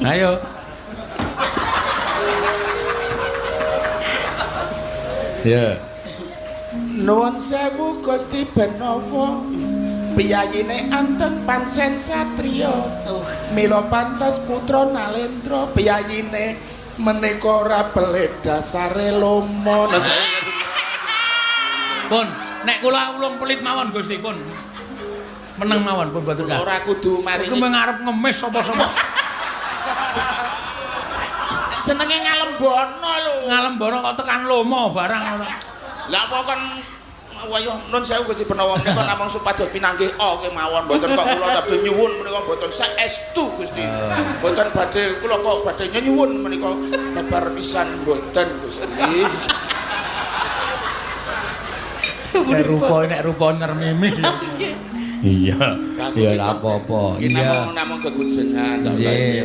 Ayo. Ya. Nuwun sewu Gusti Benawa. Piyayine anteng Pansen Satriya. Mila pantes putra Nalendra piyayine menika ora beledha sare lomo. Pun, nek kula ulung pelit mawon Gusti pun. Meneng mawon pun mboten dah. Ora kudu maringi. Iku ngarep ngemis sapa-sapa. Senenge ngalembono lho. Ngalembono kok tekan lomo barang ora. Lah apa kon wayah nun sewu Gusti Benawa menika namung supados pinanggih kemawon mboten kok kula badhe nyuwun menika mboten saestu Gusti. Mboten badhe kula kok badhe nyuwun menika babar pisan mboten Gusti. Nek rupa ngermimih. Iya. Ya ora apa-apa. Iya. Namung kegujengan. Nggih.